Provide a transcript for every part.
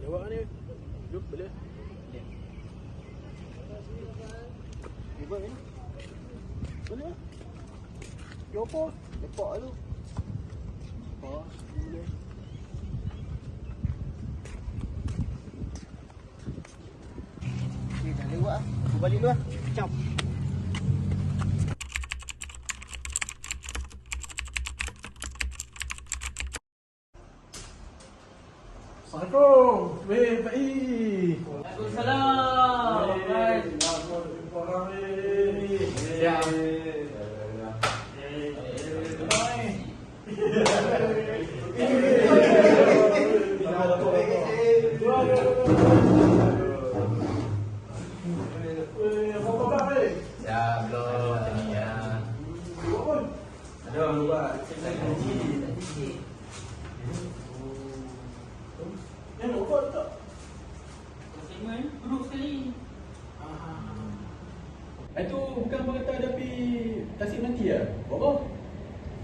Jawab ni. Jom boleh. Tiba ni. Boleh. Yo apa? Lepak tu. Boleh. Ni dah lewat ah. Aku balik dulu ah. Ciao. Assalamualaikum. Weh, Pak I. Waalaikumsalam. Baik. Nak jumpa orang ni. Ya. Itu bukan berkata ada pi tasik nanti ya? Apa?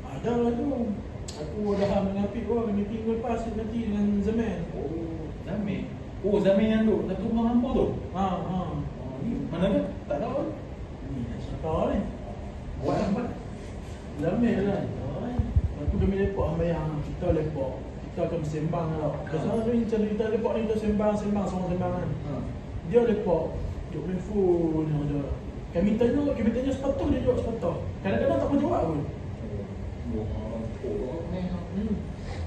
Ada lah tu. Aku dah mengapi orang meeting lepas nanti dengan Zaman. Oh, Zamin. Oh, Zamin yang tu, satu rumah hampa tu. Ha. Oh, ni mana tu? Tak tahu. Ni siapa ni? Buat apa? Zaman lah. Aku demi lepak ambayang. Kita lepak. Kita akan bersembang lah. Biasanya tu macam kita lepak ni kita sembang, seorang sembang kan. Dia lepak. Duk main phone yang ada. Kami tanya sepatah, dia jawab sepatah. Kadang-kadang tak mau jawab pun.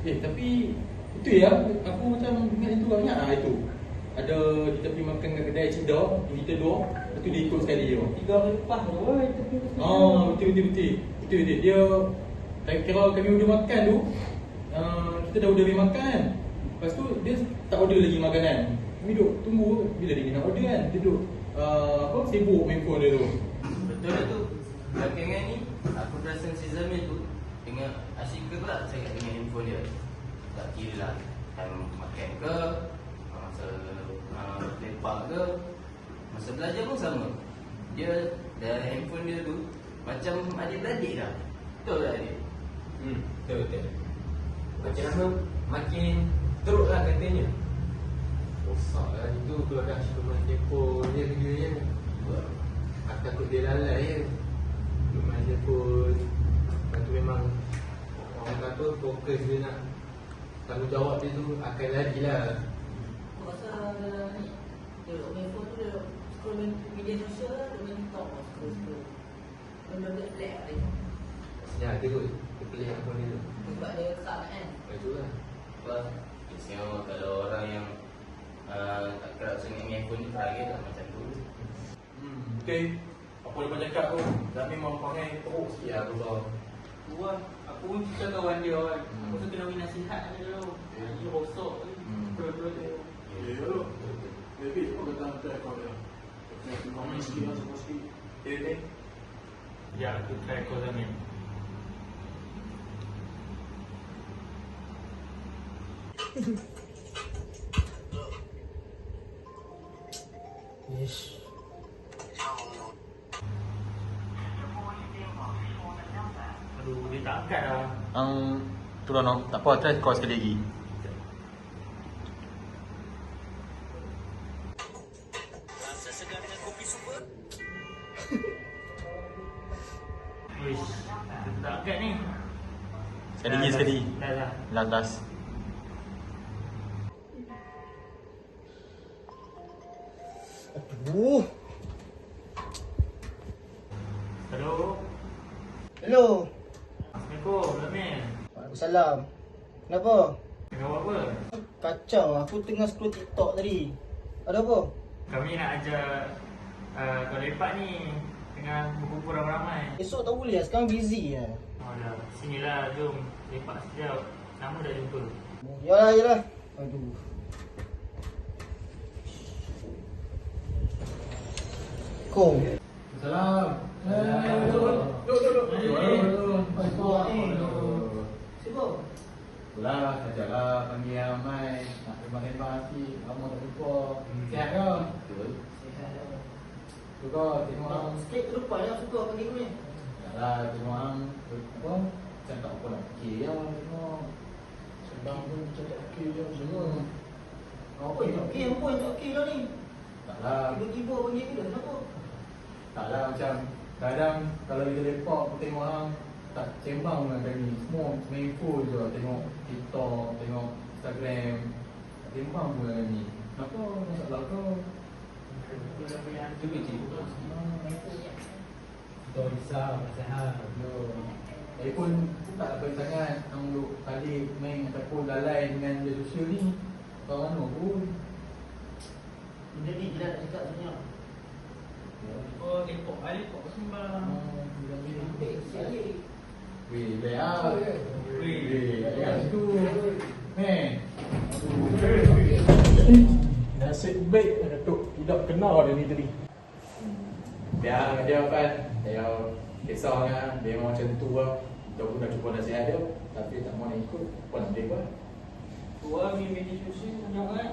Tapi itu ya, aku macam ingat itu banyak lah itu. Ada kita pergi makan kat kedai Cedok, kita dua, lepas tu dia ikut sekali je. 3 hari lepas tu, tapi Oh, betul. Dia kira kami order makan tu, kita dah order makan. Lepas tu dia tak order lagi makanan. Kami duduk tunggu bila dia nak order kan. Dia duduk sibuk main phone dia tu. betul lah tu. Belakangan ni, aku perasan si Zamil tu tengah asyik ke pula saya dengan handphone dia. Tak kira lah, time makan ke, masa lepak ke, masa belajar pun sama. Dia dalam handphone dia tu macam adik-beradik dah. Betul tak adik? Betul. Makin lama makin teruk lah katanya. Rosak lah itu kalau dah cuma telefon dia videonya. Aku takut dia lalai je. Cuma telefon. Lepas tu memang orang kata fokus dia nak tanggungjawab dia tu akan lagi lah. Aku rasa ni dia duduk main phone tu, dia duduk scroll media sosial lah, duduk main TikTok lah, scroll benda-benda pelik lah dia. Ya, dia kot. Dia pelik apa dia tu. Sebab dia sak kan. Itulah. Sebab biasanya kalau orang yang tak kerap sangat main phone ni terakhir tak macam tu. Okay. Apa dia pun cakap tu, Zamin memang perangai teruk sikit lah tu tau. Wah, aku pun cakap kawan dia kan. Aku tu kena beri nasihat dia dulu. Dia rosak ni. Dua-dua dia. Ya lu. Maybe aku kata try kau dia. Kau sikit lah semua sikit. Okay. Ya, aku try kau Zamin. Yes. Aduh, dia tak angkat lah. Tu lah no, tak apa, try call sekali lagi. Rasa segar dengan kopi super. Wish, dia tak angkat ni. Sekali lagi, sekali. Dah. Last. Aduh. Hello. Hello. Assalamualaikum, Zamin. Waalaikumsalam. Kenapa? Tengah buat apa? Kacau, aku tengah scroll TikTok tadi. Ada apa? Kami nak ajak kau lepak ni. Tengah berkumpul ramai-ramai. Esok tak boleh lah, sekarang busy lah. Oh dah, sinilah jom. Lepak sekejap. Lama dah jumpa. Yalah. Aduh. Kong. Salam. Sibuk? Itulah, sajalah panggil ramai. Nak sembang-sembang sikit. Lama tak jumpa. Sihat ke? Betul. Suka tengok orang. Sikit terlupa yang suka panggil aku ni. Yalah, tengok orang. Apa? Macam tak apa nak fikir je. Tengok. Sedang pun macam tak fikir je semua. Apa yang tak okey? Apa yang tak okey lah ni? Tak lah. Tiba-tiba pergi ni dah kenapa? Tak lah macam kadang kalau kita lepak aku tengok orang tak sembang dengan kami. Semua main phone je, tengok TikTok, tengok Instagram. Tak sembang pun dengan kami. Kenapa masalah kau? Cuba cerita. Kita risau pasal hal. Telefon tak apa sangat. Orang duk balik main ataupun lalai dengan media sosial ni. Kau mana pun. Benda ni gila nak cakap sebenarnya. Oh, lepok sembang. Ambil sialik. Weh, baik lah. Weh, yang tu. Nasib baik Datuk tidak kenal dia ni tadi. Biar dia kan. Dia kisahnya dia memang macam tu lah. Kita pun dah cuba nasihat dia, tapi tak mau nak ikut. Apa nak dia buat? Tua media sosial banyak kan.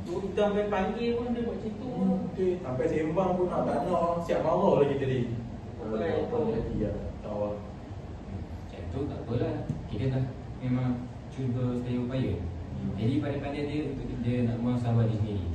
Tu kita sampai panggil pun dia buat macam tu. Okay, sampai sembang pun nak tak nak. Siap marah lagi tadi. Apa jadi ya, tahu lah. Macam tu tak apalah. Kita dah memang cuba sedaya upaya. Jadi pandai-pandai dia untuk dia nak muasabah diri sendiri.